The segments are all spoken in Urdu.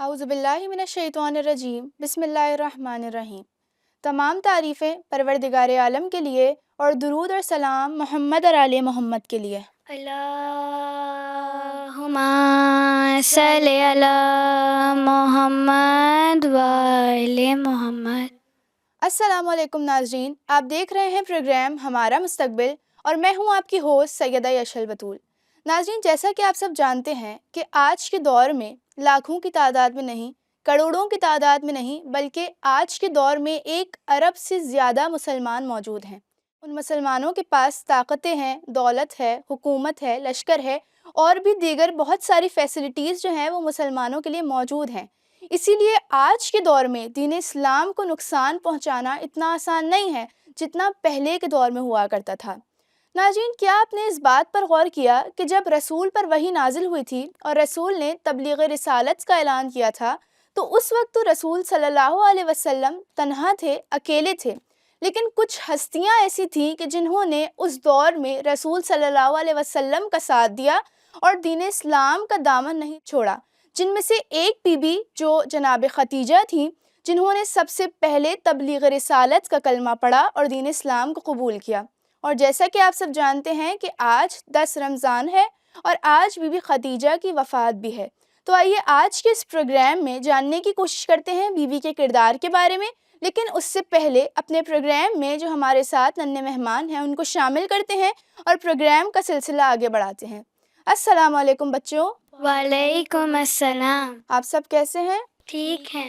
اعوذ باللہ من الشیطان الرجیم بسم اللہ الرحمن الرحیم۔ تمام تعریفیں پروردگار عالم کے لیے اور درود اور سلام محمد اور آل محمد کے لیے۔ اللہم صلی علی محمد و آل محمد۔ السلام علیکم ناظرین، آپ دیکھ رہے ہیں پروگرام ہمارا مستقبل اور میں ہوں آپ کی ہوسٹ سیدہ یشل بطول۔ ناظرین، جیسا کہ آپ سب جانتے ہیں کہ آج کے دور میں لاکھوں کی تعداد میں نہیں، کروڑوں کی تعداد میں نہیں، بلکہ آج کے دور میں 1 ارب سے زیادہ مسلمان موجود ہیں۔ ان مسلمانوں کے پاس طاقتیں ہیں، دولت ہے، حکومت ہے، لشکر ہے اور بھی دیگر بہت ساری فیسلٹیز جو ہیں وہ مسلمانوں کے لیے موجود ہیں۔ اسی لیے آج کے دور میں دین اسلام کو نقصان پہنچانا اتنا آسان نہیں ہے جتنا پہلے کے دور میں ہوا کرتا تھا۔ ناظرین، کیا آپ نے اس بات پر غور کیا کہ جب رسول پر وحی نازل ہوئی تھی اور رسول نے تبلیغ رسالت کا اعلان کیا تھا تو اس وقت تو رسول صلی اللہ علیہ وسلم تنہا تھے، اکیلے تھے، لیکن کچھ ہستیاں ایسی تھیں کہ جنہوں نے اس دور میں رسول صلی اللہ علیہ وسلم کا ساتھ دیا اور دین اسلام کا دامن نہیں چھوڑا، جن میں سے ایک بی بی جو جناب خدیجہ تھیں، جنہوں نے سب سے پہلے تبلیغ رسالت کا کلمہ پڑھا اور دین اسلام کو قبول کیا۔ اور جیسا کہ آپ سب جانتے ہیں کہ آج 10 رمضان ہے اور آج بی بی خدیجہ کی وفات بھی ہے، تو آئیے آج کے اس پروگرام میں جاننے کی کوشش کرتے ہیں بی بی کے کردار کے بارے میں، لیکن اس سے پہلے اپنے پروگرام میں جو ہمارے ساتھ ننھے مہمان ہیں ان کو شامل کرتے ہیں اور پروگرام کا سلسلہ آگے بڑھاتے ہیں۔ السلام علیکم بچوں۔ وعلیکم السلام۔ آپ سب کیسے ہیں؟ ٹھیک ہے۔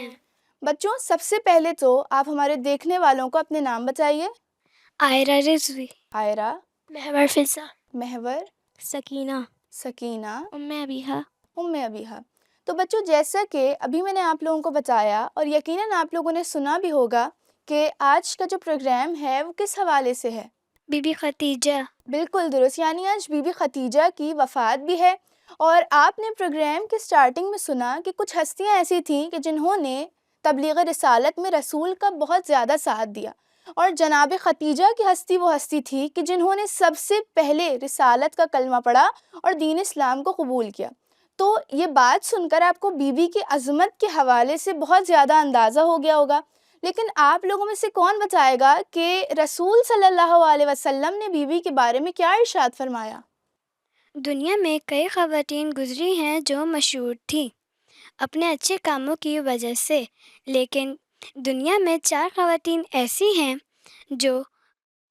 بچوں، سب سے پہلے تو آپ ہمارے دیکھنے والوں کو اپنے نام بتائیے۔ عائرہ رضوی، عائرہ، محور فضا، محور، سکینہ، سکینہ، ابیحہ۔ ابیحہ۔ تو بچوں، جیسا کہ ابھی میں نے آپ لوگوں کو بتایا اور یقیناً آپ لوگوں نے سنا بھی ہوگا کہ آج کا جو پروگرام ہے وہ کس حوالے سے ہے؟ بی بی خدیجہ۔ بالکل درست، یعنی آج بی بی خدیجہ کی وفات بھی ہے۔ اور آپ نے پروگرام کے سٹارٹنگ میں سنا کہ کچھ ہستیاں ایسی تھیں کہ جنہوں نے تبلیغ رسالت میں رسول کا بہت زیادہ ساتھ دیا، اور جناب خدیجہ کی ہستی وہ ہستی تھی کہ جنہوں نے سب سے پہلے رسالت کا کلمہ پڑھا اور دین اسلام کو قبول کیا۔ تو یہ بات سن کر آپ کو بی بی کی عظمت کے حوالے سے بہت زیادہ اندازہ ہو گیا ہوگا، لیکن آپ لوگوں میں سے کون بتائے گا کہ رسول صلی اللہ علیہ وسلم نے بی بی کے بارے میں کیا ارشاد فرمایا؟ دنیا میں کئی خواتین گزری ہیں جو مشہور تھیں اپنے اچھے کاموں کی وجہ سے، لیکن دنیا میں 4 خواتین ایسی ہیں جو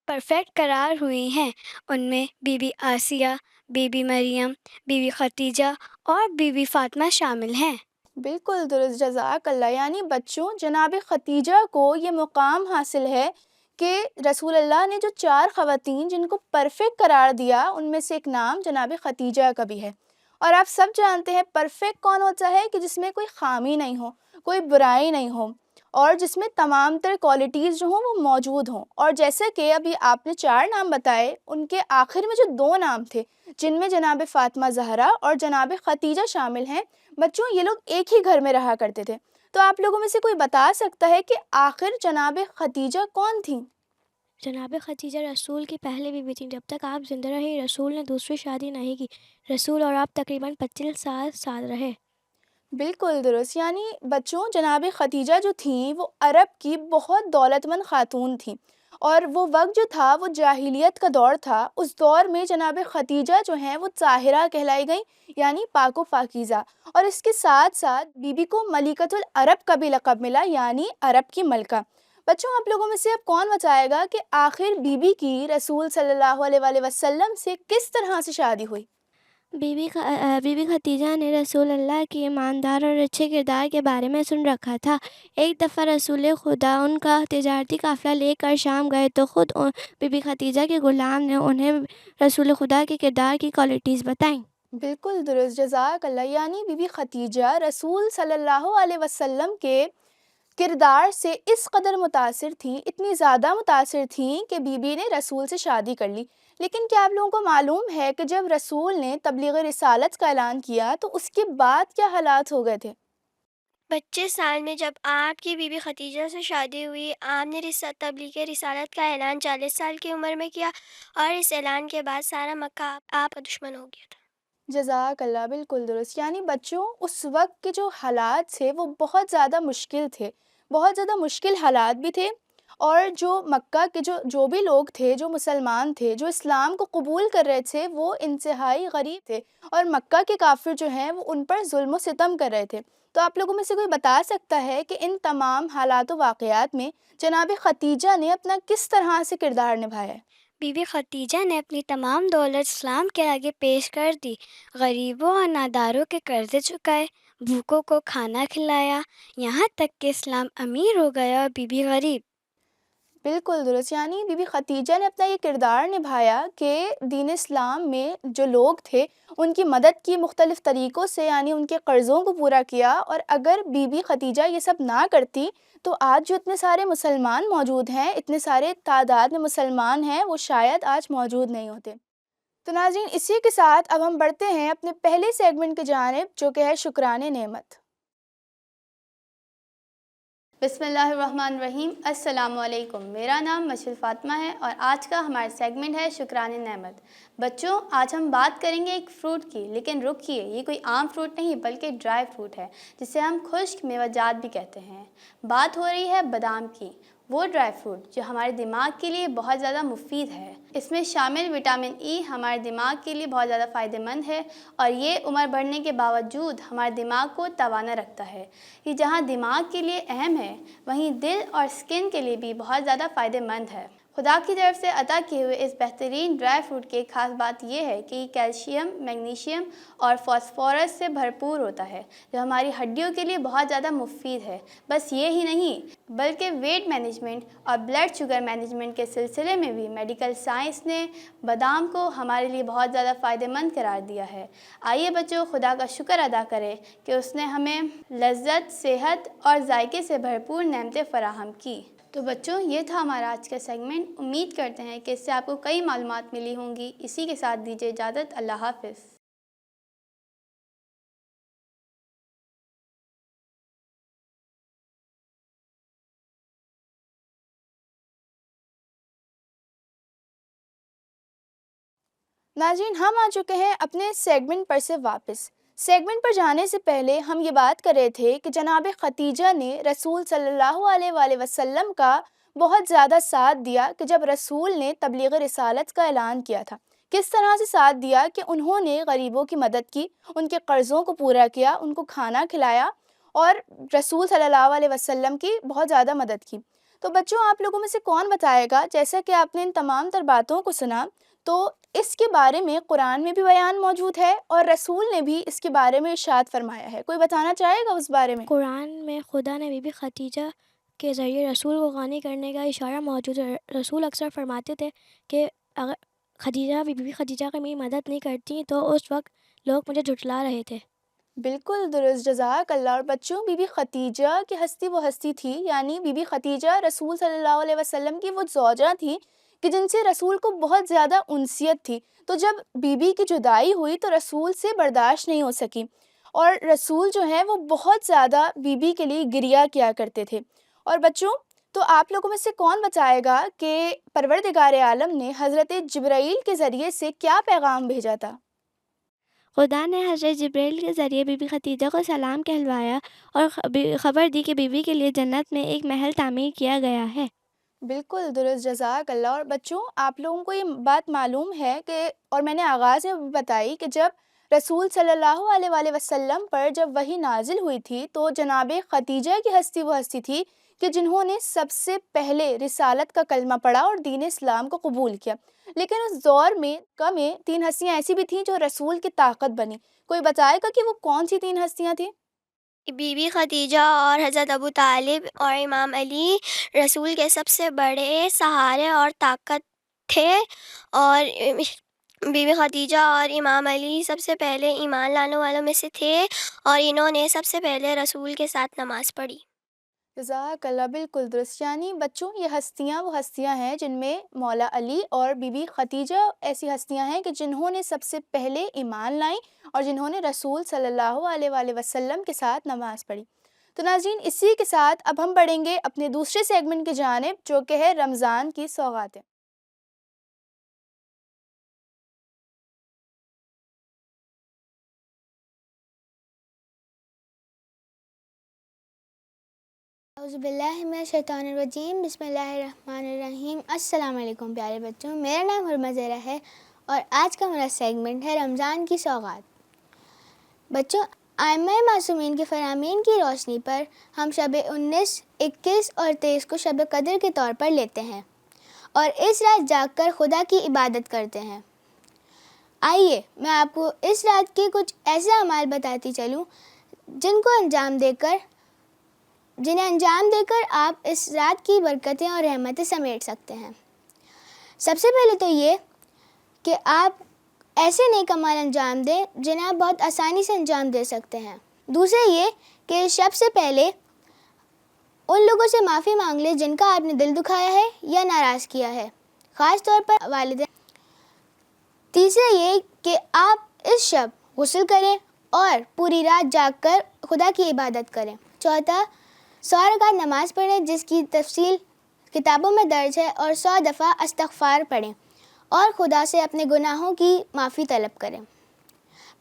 پرفیکٹ قرار ہوئی ہیں۔ ان میں Bibi Asiya, Bibi Maryam, Bibi Khadija اور بی بی فاطمہ شامل ہیں۔ بالکل درست، جزاک اللہ۔ یعنی بچوں، جناب خدیجہ کو یہ مقام حاصل ہے کہ رسول اللہ نے جو 4 خواتین جن کو پرفیکٹ قرار دیا ان میں سے ایک نام جناب خدیجہ کا بھی ہے۔ اور آپ سب جانتے ہیں پرفیکٹ کون ہوتا ہے کہ جس میں کوئی خامی نہیں ہو، کوئی برائی نہیں ہو، اور جس میں تمام تر کوالٹیز جو ہوں وہ موجود ہوں۔ اور جیسے کہ ابھی آپ نے 4 نام بتائے، ان کے آخر میں جو 2 نام تھے جن میں جناب فاطمہ زہرا اور جناب خدیجہ شامل ہیں، بچوں یہ لوگ ایک ہی گھر میں رہا کرتے تھے۔ تو آپ لوگوں میں سے کوئی بتا سکتا ہے کہ آخر جناب خدیجہ کون تھیں؟ جناب خدیجہ رسول کی پہلے بیوی تھیں۔ جب تک آپ زندہ رہے رسول نے دوسری شادی نہیں کی۔ رسول اور آپ تقریباً 25 سال رہے۔ بالکل درست، یعنی بچوں جناب خدیجہ جو تھیں وہ عرب کی بہت دولت مند خاتون تھیں، اور وہ وقت جو تھا وہ جاہلیت کا دور تھا۔ اس دور میں جناب خدیجہ جو ہیں وہ طاہرہ کہلائی گئیں، یعنی پاک و پاکیزہ، اور اس کے ساتھ ساتھ بی بی کو ملکۃ العرب کا بھی لقب ملا، یعنی عرب کی ملکہ۔ بچوں، آپ لوگوں میں سے اب کون بتائے گا کہ آخر بی بی کی رسول صلی اللہ علیہ وآلہ وسلم سے کس طرح سے شادی ہوئی؟ بی بی خدیجہ نے رسول اللہ کی ایماندار اور اچھے کردار کے بارے میں سن رکھا تھا۔ ایک دفعہ رسول خدا ان کا تجارتی قافلہ لے کر شام گئے تو خود بی بی خدیجہ کے غلام نے انہیں رسول خدا کے کردار کی کوالٹیز بتائیں۔ بالکل درست، جزاک اللہ۔ یعنی بی بی خدیجہ رسول صلی اللہ علیہ وسلم کے کردار سے اس قدر متاثر تھیں، اتنی زیادہ متاثر تھیں کہ بی بی نے رسول سے شادی کر لی۔ لیکن کیا آپ لوگوں کو معلوم ہے کہ جب رسول نے تبلیغ رسالت کا اعلان کیا تو اس کے بعد کیا حالات ہو گئے تھے؟ 25 سال میں جب آپ کی بی بی خدیجہ سے شادی ہوئی، آپ نے تبلیغ رسالت کا اعلان 40 سال کی عمر میں کیا، اور اس اعلان کے بعد سارا مکہ آپ کا دشمن ہو گیا تھا۔ جزاک اللہ، بالکل درست، یعنی بچوں اس وقت کے جو حالات تھے وہ بہت زیادہ مشکل تھے، بہت زیادہ مشکل حالات بھی تھے، اور جو مکہ کے جو بھی لوگ تھے، جو مسلمان تھے، جو اسلام کو قبول کر رہے تھے، وہ انتہائی غریب تھے، اور مکہ کے کافر جو ہیں وہ ان پر ظلم و ستم کر رہے تھے۔ تو آپ لوگوں میں سے کوئی بتا سکتا ہے کہ ان تمام حالات و واقعات میں جناب خدیجہ نے اپنا کس طرح سے کردار نبھایا ہے؟ بی بی خدیجہ نے اپنی تمام دولت اسلام کے آگے پیش کر دی، غریبوں اور ناداروں کے قرضے چکائے، بھوکوں کو کھانا کھلایا، یہاں تک کہ اسلام امیر ہو گیا اور بی بی غریب۔ بالکل درست، یعنی بی بی خدیجہ نے اپنا یہ کردار نبھایا کہ دین اسلام میں جو لوگ تھے ان کی مدد کی مختلف طریقوں سے، یعنی ان کے قرضوں کو پورا کیا، اور اگر بی بی خدیجہ یہ سب نہ کرتی تو آج جو اتنے سارے مسلمان موجود ہیں، اتنے سارے تعداد میں مسلمان ہیں، وہ شاید آج موجود نہیں ہوتے۔ تو ناظرین، اسی کے ساتھ اب ہم بڑھتے ہیں اپنے پہلے سیگمنٹ کی جانب، جو کہ ہے شکران نعمت۔ بسم اللہ الرحمن الرحیم، السلام علیکم، میرا نام مشل فاطمہ ہے اور آج کا ہمارا سیگمنٹ ہے شکران نعمت۔ بچوں، آج ہم بات کریں گے ایک فروٹ کی، لیکن رکیے، یہ کوئی عام فروٹ نہیں بلکہ ڈرائی فروٹ ہے، جسے ہم خشک میوہ جات بھی کہتے ہیں۔ بات ہو رہی ہے بادام کی، وہ ڈرائی فروٹ جو ہمارے دماغ کے لیے بہت زیادہ مفید ہے۔ اس میں شامل وٹامن ای ہمارے دماغ کے لیے بہت زیادہ فائدہ مند ہے، اور یہ عمر بڑھنے کے باوجود ہمارے دماغ کو توانا رکھتا ہے۔ یہ جہاں دماغ کے لیے اہم ہے، وہیں دل اور سکن کے لیے بھی بہت زیادہ فائدہ مند ہے۔ خدا کی طرف سے عطا کیے ہوئے اس بہترین ڈرائی فروٹ کی ایک خاص بات یہ ہے کہ یہ کیلشیم، میگنیشیم اور فاسفورس سے بھرپور ہوتا ہے، جو ہماری ہڈیوں کے لیے بہت زیادہ مفید ہے۔ بس یہ ہی نہیں، بلکہ ویٹ مینجمنٹ اور بلڈ شوگر مینجمنٹ کے سلسلے میں بھی میڈیکل سائنس نے بادام کو ہمارے لیے بہت زیادہ فائدہ مند قرار دیا ہے۔ آئیے بچوں، خدا کا شکر ادا کریں کہ اس نے ہمیں لذت، صحت اور ذائقے سے بھرپور نعمتیں فراہم کی۔ تو بچوں، یہ تھا ہمارا آج کا سیگمنٹ۔ امید کرتے ہیں کہ اس سے آپ کو کئی معلومات ملی ہوں گی۔ اسی کے ساتھ دیجیے اجازت، اللہ حافظ۔ ناظرین، ہم آ چکے ہیں اپنے سیگمنٹ پر سے واپس۔ سیگمنٹ پر جانے سے پہلے ہم یہ بات کر رہے تھے کہ جناب خدیجہ نے رسول صلی اللہ علیہ وآلہ وسلم کا بہت زیادہ ساتھ دیا کہ جب رسول نے تبلیغ رسالت کا اعلان کیا تھا۔ کس طرح سے ساتھ دیا کہ انہوں نے غریبوں کی مدد کی، ان کے قرضوں کو پورا کیا، ان کو کھانا کھلایا، اور رسول صلی اللہ علیہ وسلم کی بہت زیادہ مدد کی۔ تو بچوں، آپ لوگوں میں سے کون بتائے گا، جیسا کہ آپ نے ان تمام تر باتوں کو سنا، تو اس کے بارے میں قرآن میں بھی بیان موجود ہے اور رسول نے بھی اس کے بارے میں ارشاد فرمایا ہے؟ کوئی بتانا چاہے گا اس بارے میں؟ قرآن میں خدا نے بی بی خدیجہ کے ذریعے رسول کو غنی کرنے کا اشارہ موجود ہے۔ رسول اکثر فرماتے تھے کہ اگر بی بی خدیجہ کی میری مدد نہیں کرتی تو اس وقت لوگ مجھے جھٹلا رہے تھے۔ بالکل درست، جزاک اللہ۔ اور بچوں، بی بی خدیجہ کی ہستی وہ ہستی تھی، یعنی بی بی خدیجہ رسول صلی اللہ علیہ وسلم کی وہ زوجہ تھی کہ جن سے رسول کو بہت زیادہ انسیت تھی۔ تو جب بی بی کی جدائی ہوئی تو رسول سے برداشت نہیں ہو سکی، اور رسول جو ہیں وہ بہت زیادہ بی بی کے لیے گریہ کیا کرتے تھے۔ اور بچوں، تو آپ لوگوں میں سے کون بتائے گا کہ پروردگار عالم نے حضرت جبرائیل کے ذریعے سے کیا پیغام بھیجا تھا؟ خدا نے حضرت جبریل کے ذریعے بی بی خدیجہ کو سلام کہلوایا اور خبر دی کہ بی بی کے لیے جنت میں ایک محل تعمیر کیا گیا ہے۔ بالکل درست، جزاک اللہ۔ اور بچوں، آپ لوگوں کو یہ بات معلوم ہے کہ، اور میں نے آغاز میں بتائی کہ جب رسول صلی اللہ علیہ وآلہ وسلم پر جب وحی نازل ہوئی تھی تو جناب خدیجہ کی ہستی وہ ہستی تھی کہ جنہوں نے سب سے پہلے رسالت کا کلمہ پڑھا اور دین اسلام کو قبول کیا۔ لیکن اس دور میں تین ہستیاں ایسی بھی تھیں جو رسول کی طاقت بنی۔ کوئی بتائے گا کہ وہ کون سی تین ہستیاں تھیں؟ بی بی خدیجہ اور حضرت ابو طالب اور امام علی رسول کے سب سے بڑے سہارے اور طاقت تھے، اور بی بی خدیجہ اور امام علی سب سے پہلے ایمان لانے والوں میں سے تھے، اور انہوں نے سب سے پہلے رسول کے ساتھ نماز پڑھی۔ جزاک اللہ، بالکل درست، یعنی بچوں یہ ہستیاں وہ ہستیاں ہیں جن میں مولا علی اور بی بی خدیجہ ایسی ہستیاں ہیں کہ جنہوں نے سب سے پہلے ایمان لائیں اور جنہوں نے رسول صلی اللہ علیہ وآلہ وسلم کے ساتھ نماز پڑھی۔ تو ناظرین، اسی کے ساتھ اب ہم بڑھیں گے اپنے دوسرے سیگمنٹ کی جانب، جو کہ ہے رمضان کی سوغاتیں۔ اعوذ باللہ من الشیطان الرجیم، بسم اللہ الرحمن الرحیم۔ السلام علیکم پیارے بچوں، میرا نام حرمہ زہرا ہے اور آج کا ہمارا سیگمنٹ ہے رمضان کی سوغات۔ بچوں، ائمہ معصومین کے فرامین کی روشنی پر ہم شب 19، 21 اور 23 کو شب قدر کے طور پر لیتے ہیں اور اس رات جاگ کر خدا کی عبادت کرتے ہیں۔ آئیے میں آپ کو اس رات کے کچھ ایسے اعمال بتاتی چلوں جنہیں انجام دے کر آپ اس رات کی برکتیں اور رحمتیں سمیٹ سکتے ہیں۔ سب سے پہلے تو یہ کہ آپ ایسے نیک اعمال انجام دیں جنہیں آپ بہت آسانی سے انجام دے سکتے ہیں۔ دوسرا یہ کہ شب سے پہلے ان لوگوں سے معافی مانگ لیں جن کا آپ نے دل دکھایا ہے یا ناراض کیا ہے، خاص طور پر والدین۔ تیسرا یہ کہ آپ اس شب غسل کریں اور پوری رات جاگ کر خدا کی عبادت کریں۔ چوتھا، 100 رکعت نماز پڑھیں جس کی تفصیل کتابوں میں درج ہے، اور 100 دفعہ استغفار پڑھیں اور خدا سے اپنے گناہوں کی معافی طلب کریں۔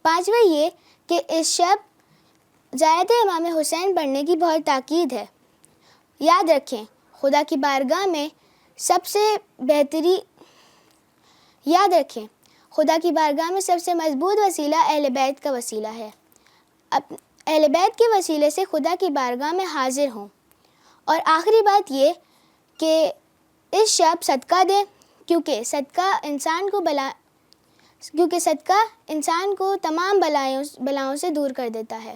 پانچواں یہ کہ اس شب زیارت امام حسین پڑھنے کی بہت تاکید ہے۔ یاد رکھیں خدا کی بارگاہ میں سب سے مضبوط وسیلہ اہل بیت کا وسیلہ ہے۔ اہل بیت کے وسیلے سے خدا کی بارگاہ میں حاضر ہوں۔ اور آخری بات یہ کہ اس شب صدقہ دیں، کیونکہ صدقہ انسان کو تمام بلاؤں سے دور کر دیتا ہے۔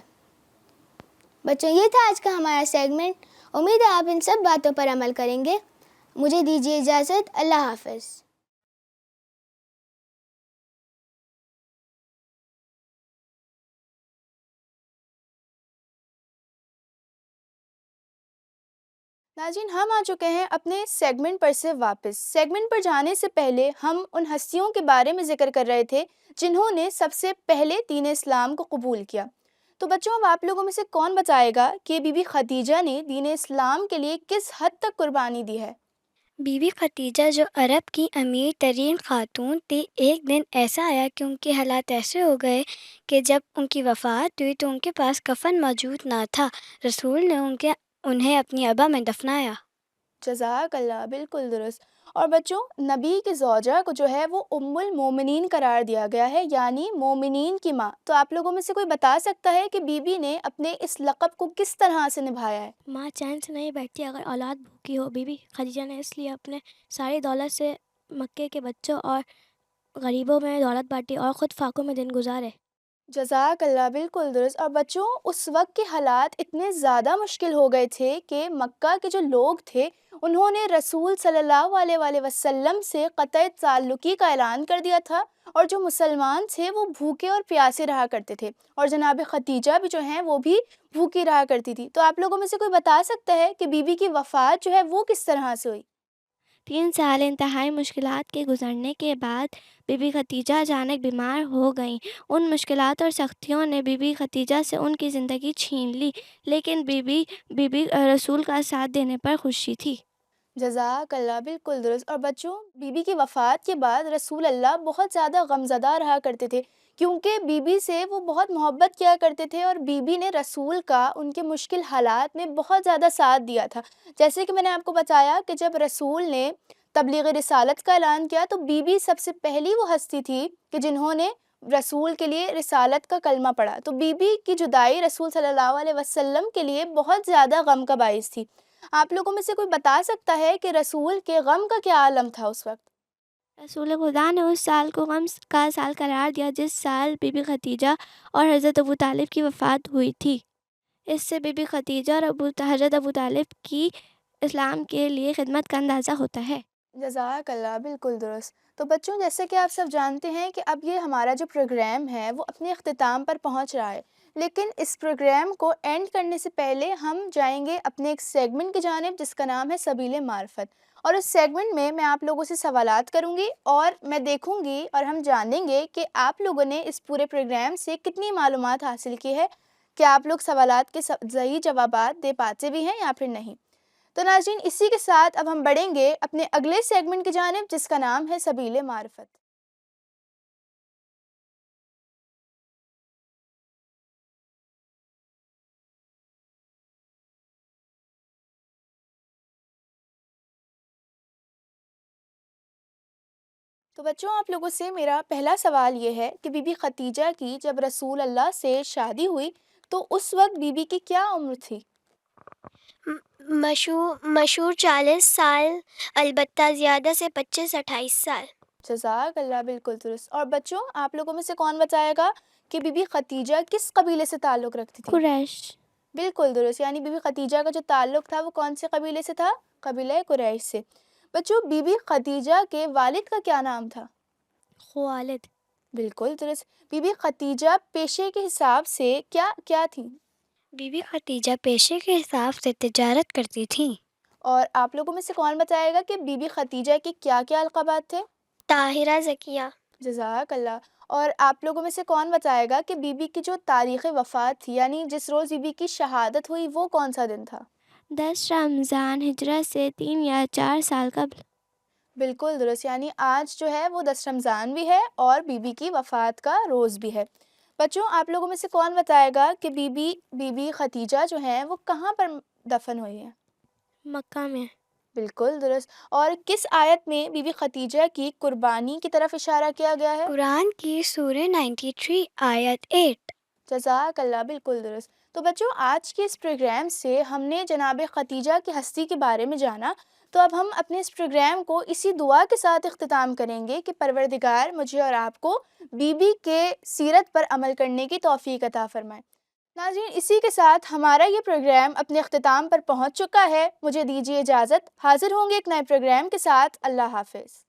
بچوں، یہ تھا آج کا ہمارا سیگمنٹ۔ امید ہے آپ ان سب باتوں پر عمل کریں گے۔ مجھے دیجیے اجازت۔ اللہ حافظ۔ ناظرین، ہم آ چکے ہیں اپنے سیگمنٹ پر سے واپس۔ سیگمنٹ پر جانے سے پہلے ہم ان ہستیوں کے بارے میں ذکر کر رہے تھے جنہوں نے سب سے پہلے دین اسلام کو قبول کیا۔ تو بچوں، اب آپ لوگوں میں سے کون بتائے گا کہ بی بی خدیجہ نے دین اسلام کے لیے کس حد تک قربانی دی ہے؟ بی بی خدیجہ جو عرب کی امیر ترین خاتون تھی، ایک دن ایسا آیا کہ ان کے حالات ایسے ہو گئے کہ جب ان کی وفات ہوئی تو ان کے پاس کفن موجود نہ تھا۔ رسول نے انہیں اپنی ابا میں دفنایا۔ جزاک اللہ، بالکل درست۔ اور بچوں، نبی کی زوجہ کو جو ہے وہ ام المومنین قرار دیا گیا ہے، یعنی مومنین کی ماں۔ تو آپ لوگوں میں سے کوئی بتا سکتا ہے کہ بی بی نے اپنے اس لقب کو کس طرح سے نبھایا ہے؟ ماں چین سے نہیں بیٹھتی اگر اولاد بھوکی ہو۔ بی بی خدیجہ نے اس لیے اپنے ساری دولت سے مکے کے بچوں اور غریبوں میں دولت بانٹی اور خود فاقوں میں دن گزارے۔ جزاک اللہ، بالکل درست۔ اور بچوں، اس وقت کے حالات اتنے زیادہ مشکل ہو گئے تھے کہ مکہ کے جو لوگ تھے انہوں نے رسول صلی اللہ علیہ وآلہ وسلم سے قطع تعلقی کا اعلان کر دیا تھا، اور جو مسلمان تھے وہ بھوکے اور پیاسے رہا کرتے تھے، اور جناب خدیجہ بھی جو ہیں وہ بھی بھوکی رہا کرتی تھی۔ تو آپ لوگوں میں سے کوئی بتا سکتا ہے کہ بی بی کی وفات جو ہے وہ کس طرح سے ہوئی؟ 3 سال انتہائی مشکلات کے گزرنے کے بعد بی بی خدیجہ اچانک بیمار ہو گئیں۔ ان مشکلات اور سختیوں نے بی بی خدیجہ سے ان کی زندگی چھین لی، لیکن بی بی رسول کا ساتھ دینے پر خوشی تھی۔ جزاک اللہ، بالکل درست۔ اور بچوں، بی بی کی وفات کے بعد رسول اللہ بہت زیادہ غمزدہ رہا کرتے تھے، کیونکہ بی بی سے وہ بہت محبت کیا کرتے تھے، اور بی بی نے رسول کا ان کے مشکل حالات میں بہت زیادہ ساتھ دیا تھا۔ جیسے کہ میں نے آپ کو بتایا کہ جب رسول نے تبلیغ رسالت کا اعلان کیا تو بی بی سب سے پہلی وہ ہستی تھی کہ جنہوں نے رسول کے لیے رسالت کا کلمہ پڑھا۔ تو بی بی کی جدائی رسول صلی اللہ علیہ وسلم کے لیے بہت زیادہ غم کا باعث تھی۔ آپ لوگوں میں سے کوئی بتا سکتا ہے کہ رسول کے غم کا کیا عالم تھا اس وقت؟ رسول خدا نے اس سال کو غم کا سال قرار دیا جس سال بی بی خدیجہ اور حضرت ابو طالب کی وفات ہوئی تھی۔ اس سے بی بی خدیجہ اور حضرت ابو طالب کی اسلام کے لیے خدمت کا اندازہ ہوتا ہے۔ جزاک اللہ، بالکل درست۔ تو بچوں، جیسے کہ آپ سب جانتے ہیں کہ اب یہ ہمارا جو پروگرام ہے وہ اپنے اختتام پر پہنچ رہا ہے، لیکن اس پروگرام کو اینڈ کرنے سے پہلے ہم جائیں گے اپنے ایک سیگمنٹ کی جانب جس کا نام ہے سبیل معرفت، اور اس سیگمنٹ میں آپ لوگوں سے سوالات کروں گی اور میں دیکھوں گی اور ہم جانیں گے کہ آپ لوگوں نے اس پورے پروگرام سے کتنی معلومات حاصل کی ہے، کہ آپ لوگ سوالات کے صحیح جوابات دے پاتے بھی ہیں یا پھر نہیں۔ تو ناظرین، اسی کے ساتھ اب ہم بڑھیں گے اپنے اگلے سیگمنٹ کی جانب جس کا نام ہے سبیل معرفت۔ تو بچوں آپ لوگوں سے میرا پہلا سوال یہ ہے کہ بی بی خدیجہ کی جب رسول اللہ سے شادی ہوئی تو اس وقت بی بی کی کیا عمر تھی؟ مشہور 40 سال، البتہ زیادہ سے 25-28 سال۔ جزاک اللہ، بالکل درست۔ اور بچوں آپ لوگوں میں سے کون بتائے گا کہ بی بی خدیجہ کس قبیلے سے تعلق رکھتی تھی؟ قریش۔ بالکل درست، یعنی بی بی خدیجہ کا جو تعلق تھا وہ کون سے قبیلے سے تھا؟ قبیلہ قریش سے۔ بچوں بی بی خدیجہ کے والد کا کیا نام تھا؟ خوالد۔ بالکل درست۔ بی بی خدیجہ پیشے کے حساب سے کیا تھیں؟ بی بی خدیجہ پیشے کے حساب سے تجارت کرتی تھیں۔ اور آپ لوگوں میں سے کون بتائے گا کہ بی بی خدیجہ کے کیا کیا القابات تھے؟ طاہرہ، زکیہ۔ جزاک اللہ۔ اور آپ لوگوں میں سے کون بتائے گا کہ بی بی کی جو تاریخ وفات تھی، یعنی جس روز بی بی کی شہادت ہوئی، وہ کون سا دن تھا؟ 10 رمضان ہجرت سے 3 یا 4 سال قبل۔ بالکل درست، یعنی آج جو ہے وہ 10 رمضان بھی ہے اور بی بی کی وفات کا روز بھی ہے۔ بچوں آپ لوگوں میں سے کون بتائے گا کہ بی بی خدیجہ جو ہیں وہ کہاں پر دفن ہوئی ہیں؟ مکہ میں۔ بالکل درست۔ اور کس آیت میں بی بی خدیجہ کی قربانی کی طرف اشارہ کیا گیا ہے؟ قرآن کی سورہ 93 آیت 8۔ جزاک اللہ، بالکل درست۔ تو بچوں آج کے اس پروگرام سے ہم نے جناب خدیجہ کی ہستی کے بارے میں جانا، تو اب ہم اپنے اس پروگرام کو اسی دعا کے ساتھ اختتام کریں گے کہ پروردگار مجھے اور آپ کو بی بی کے سیرت پر عمل کرنے کی توفیق عطا فرمائے۔ ناظرین اسی کے ساتھ ہمارا یہ پروگرام اپنے اختتام پر پہنچ چکا ہے، مجھے دیجیے اجازت، حاضر ہوں گے ایک نئے پروگرام کے ساتھ۔ اللہ حافظ۔